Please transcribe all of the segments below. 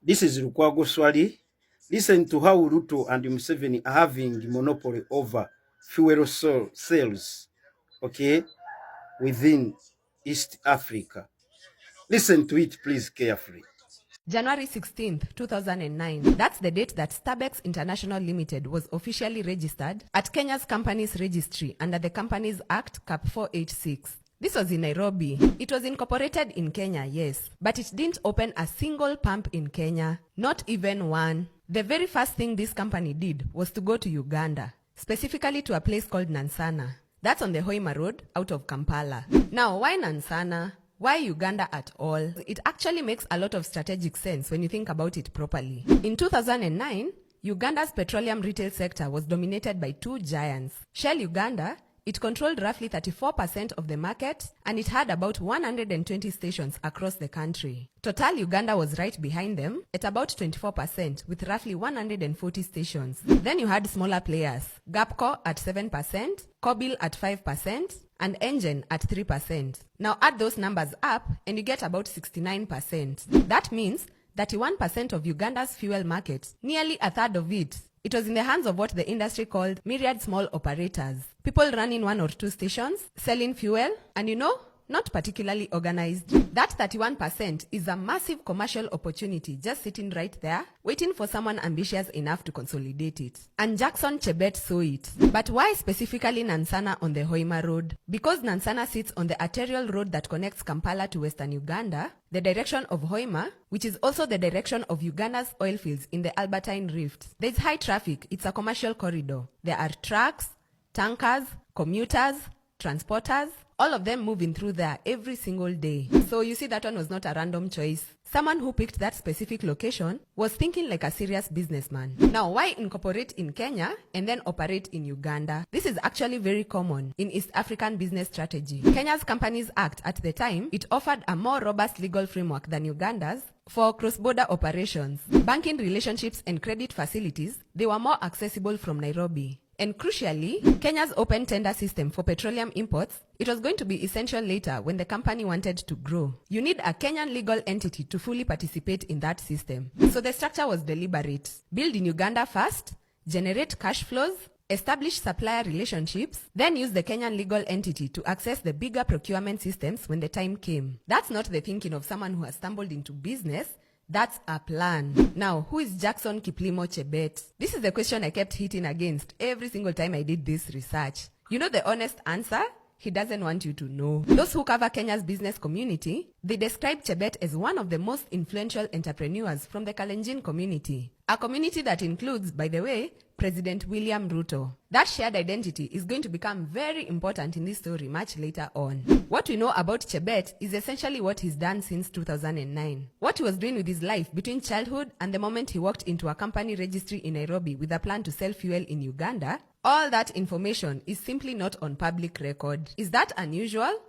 This is LukwagoSwali. Listen to how Ruto and Museven are having monopoly over fuel sales, okay, within East Africa. Listen to it, please, carefully. January 16th, 2009. That's the date that Starbucks International Limited was officially registered at Kenya's Companies Registry under the Companies Act Cap 486. This was in Nairobi. It was incorporated in Kenya, yes, but it didn't open a single pump in Kenya, not even one. The very first thing this company did was to go to Uganda, specifically to a place called Nansana. That's on the Hoima Road out of Kampala. Now, why Nansana? Why Uganda at all? It actually makes a lot of strategic sense when you think about it properly. In 2009, Uganda's petroleum retail sector was dominated by two giants. Shell Uganda, it controlled roughly 34% of the market, and it had about 120 stations across the country. Total Uganda was right behind them at about 24% with roughly 140 stations. Then you had smaller players, Gapco at 7%, Kobil at 5%, and Engine at 3%. Now add those numbers up and you get about 69%. That means 31% of Uganda's fuel market, nearly a third of it, it was in the hands of what the industry called myriad small operators. People running one or two stations, selling fuel, and not particularly organized. That 31% is a massive commercial opportunity just sitting right there, waiting for someone ambitious enough to consolidate it. And Jackson Chebet saw it. But why specifically Nansana on the Hoima Road? Because Nansana sits on the arterial road that connects Kampala to western Uganda, the direction of Hoima, which is also the direction of Uganda's oil fields in the Albertine Rift. There's high traffic. It's a commercial corridor. There are trucks, tankers, commuters, transporters, all of them moving through there every single day. So you see, that one was not a random choice. Someone who picked that specific location was thinking like a serious businessman. Now, why incorporate in Kenya and then operate in Uganda? This is actually very common in East African business strategy. Kenya's Companies Act at the time, it offered a more robust legal framework than Uganda's for cross-border operations. Banking relationships and credit facilities, they were more accessible from Nairobi. And crucially, Kenya's open tender system for petroleum imports, it was going to be essential later when the company wanted to grow. You need a Kenyan legal entity to fully participate in that system. So the structure was deliberate. Build in Uganda first, generate cash flows, establish supplier relationships, then use the Kenyan legal entity to access the bigger procurement systems when the time came. That's not the thinking of someone who has stumbled into business. That's a plan. Now, who is Jackson Kiplimo Chebet? This is the question I kept hitting against every single time I did this research. You know the honest answer? He doesn't want you to know. Those who cover Kenya's business community, they describe Chebet as one of the most influential entrepreneurs from the Kalenjin community. A community that includes, by the way, President William Ruto. That shared identity is going to become very important in this story much later on. What we know about Chebet is essentially what he's done since 2009. What he was doing with his life between childhood and the moment he walked into a company registry in Nairobi with a plan to sell fuel in Uganda, all that information is simply not on public record. Is that unusual?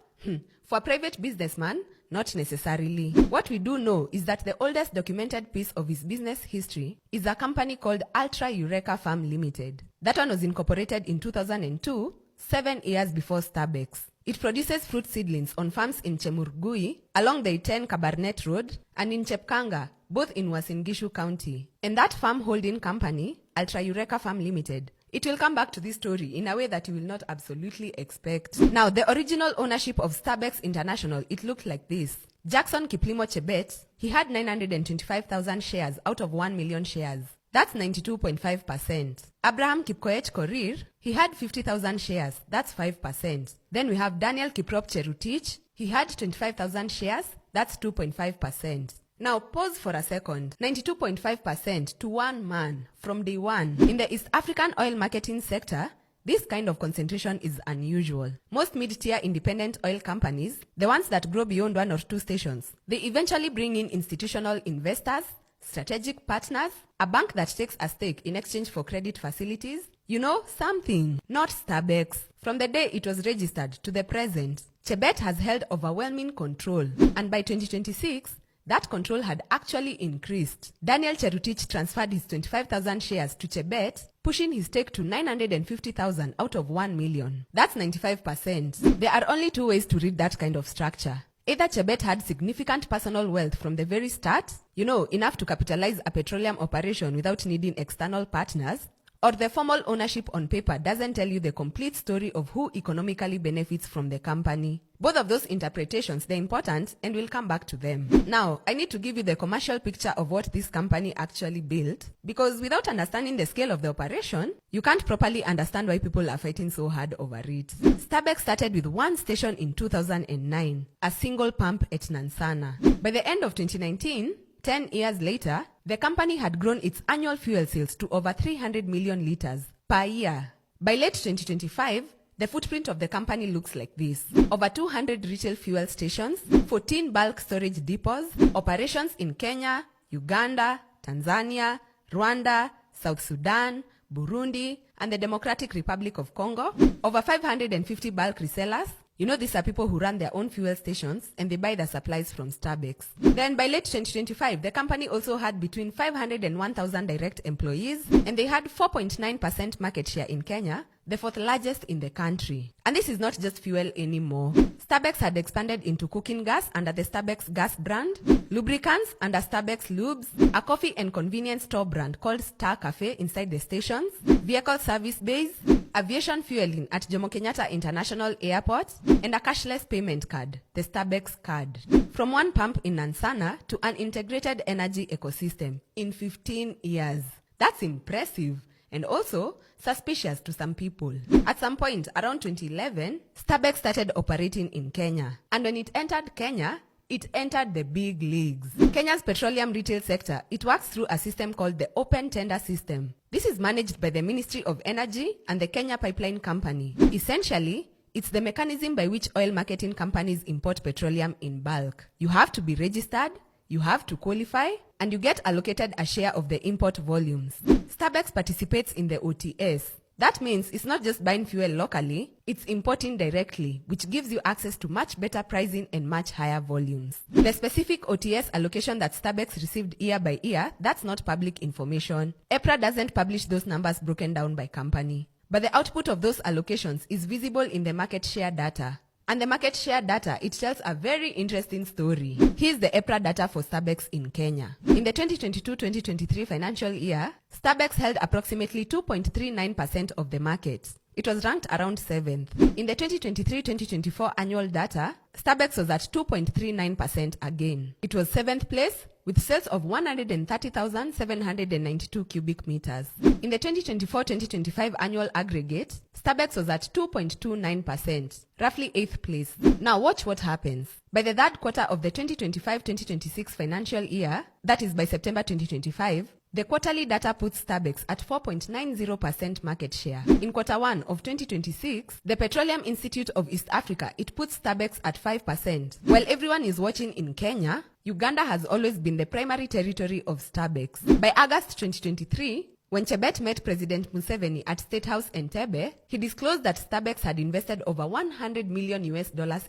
For a private businessman, not necessarily. What we do know is that the oldest documented piece of his business history is a company called Ultra Eureka Farm Limited. That one was incorporated in 2002, 7 years before Starbucks. It produces fruit seedlings on farms in Chemurgui, along the Iten Kabarnet Road, and in Chepkanga, both in Uasin Gishu County. And that farm holding company, Ultra Eureka Farm Limited, it will come back to this story in a way that you will not absolutely expect. Now, the original ownership of Starbucks International, it looked like this. Jackson Kiplimo Chebet, he had 925,000 shares out of 1 million shares. That's 92.5%. Abraham Kipkoech Korir, he had 50,000 shares. That's 5%. Then we have Daniel Kiprop Cherutich, he had 25,000 shares. That's 2.5%. Now pause for a second. 92.5% to one man from day one. In the East African oil marketing sector, this kind of concentration is unusual. Most mid-tier independent oil companies, the ones that grow beyond 1 or 2 stations, they eventually bring in institutional investors, strategic partners, a bank that takes a stake in exchange for credit facilities. You know, something. Not Starbucks. From the day it was registered to the present, Chebet has held overwhelming control. And by 2026, that control had actually increased. Daniel Cherutich transferred his 25,000 shares to Chebet, pushing his stake to 950,000 out of 1 million. That's 95%. There are only 2 ways to read that kind of structure. Either Chebet had significant personal wealth from the very start, enough to capitalize a petroleum operation without needing external partners, or the formal ownership on paper doesn't tell you the complete story of who economically benefits from the company. Both of those interpretations, they're important, and we'll come back to them. Now, I need to give you the commercial picture of what this company actually built, because without understanding the scale of the operation, you can't properly understand why people are fighting so hard over it. Starbucks started with one station in 2009, a single pump at Nansana. By the end of 2019, 10 years later, the company had grown its annual fuel sales to over 300 million liters per year. By late 2025, the footprint of the company looks like this. Over 200 retail fuel stations, 14 bulk storage depots, operations in Kenya, Uganda, Tanzania, Rwanda, South Sudan, Burundi, and the Democratic Republic of Congo, over 550 bulk resellers. These are people who run their own fuel stations and they buy their supplies from Starbucks. Then by late 2025, the company also had between 500 and 1,000 direct employees, and they had 4.9% market share in Kenya, the fourth largest in the country. And this is not just fuel anymore. Starbucks had expanded into cooking gas under the Starbucks gas brand, lubricants under Starbucks Lubes, a coffee and convenience store brand called Star Cafe inside the stations, vehicle service bays, aviation fueling at Jomo Kenyatta International Airport, and a cashless payment card, the Starbucks card. From one pump in Nansana to an integrated energy ecosystem in 15 years. That's impressive. And also suspicious to some people. At some point around 2011, Starbucks started operating in Kenya. And when it entered Kenya, it entered the big leagues. Kenya's petroleum retail sector, it works through a system called the Open Tender System. This is managed by the Ministry of Energy and the Kenya Pipeline Company. Essentially, it's the mechanism by which oil marketing companies import petroleum in bulk. You have to be registered, you have to qualify, and you get allocated a share of the import volumes. Starbucks participates in the OTS. That means it's not just buying fuel locally, it's importing directly, which gives you access to much better pricing and much higher volumes. The specific OTS allocation that Starbucks received year by year, that's not public information. EPRA doesn't publish those numbers broken down by company. But the output of those allocations is visible in the market share data. And the market share data, it tells a very interesting story. Here's the EPRA data for Starbucks in Kenya. In the 2022-2023 financial year, Starbucks held approximately 2.39% of the market. It was ranked around 7th. In the 2023-2024 annual data, Starbucks was at 2.39% again. It was 7th place with sales of 130,792 cubic meters. In the 2024-2025 annual aggregate, Starbucks was at 2.29%, roughly 8th place. Now watch what happens. By the third quarter of the 2025-2026 financial year, that is by September 2025, the quarterly data puts Starbucks at 4.90% market share. In quarter 1 of 2026, the Petroleum Institute of East Africa, it puts Starbucks at 5%. While everyone is watching in Kenya, Uganda has always been the primary territory of Starbucks. By August 2023, when Chebet met President Museveni at State House Entebbe, he disclosed that Starbucks had invested over $100 million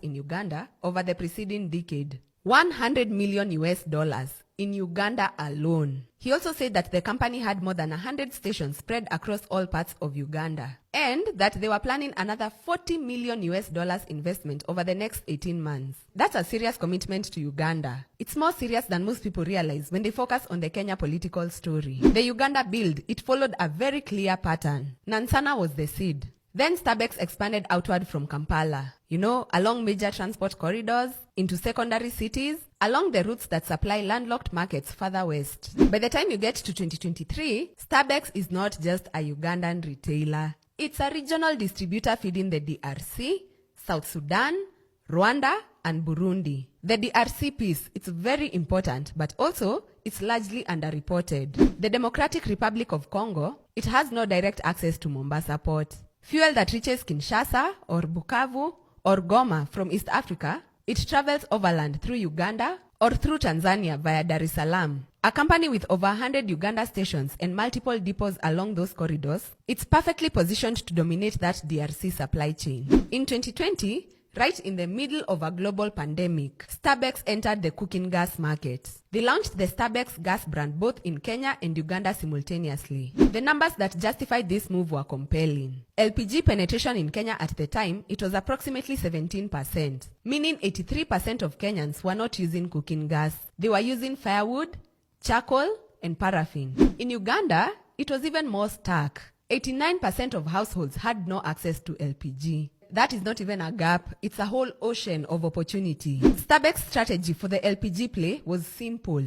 in Uganda over the preceding decade. $100 million in Uganda alone. He also said that the company had more than 100 stations spread across all parts of Uganda, and that they were planning another $40 million investment over the next 18 months. That's a serious commitment to Uganda. It's more serious than most people realize when they focus on the Kenya political story. The Uganda build, it followed a very clear pattern. Nansana was the seed. Then Starbucks expanded outward from Kampala, along major transport corridors, into secondary cities, along the routes that supply landlocked markets further west. By the time you get to 2023, Starbucks is not just a Ugandan retailer. It's a regional distributor feeding the DRC, South Sudan, Rwanda, and Burundi. The DRC piece, it's very important, but also it's largely underreported. The Democratic Republic of Congo, it has no direct access to Mombasa port. Fuel that reaches Kinshasa or Bukavu or Goma from East Africa, it travels overland through Uganda or through Tanzania via Dar es Salaam. A company with over 100 Uganda stations and multiple depots along those corridors, it's perfectly positioned to dominate that DRC supply chain. In 2020, Right in the middle of a global pandemic, Starbucks entered the cooking gas market. They launched the Starbucks gas brand both in Kenya and Uganda simultaneously. The numbers that justified this move were compelling. LPG penetration in Kenya at the time, it was approximately 17%, meaning 83% of Kenyans were not using cooking gas. They were using firewood, charcoal, and paraffin. In Uganda, it was even more stark. 89% of households had no access to LPG. That is not even a gap, it's a whole ocean of opportunity. Starbucks' strategy for the LPG play was simple.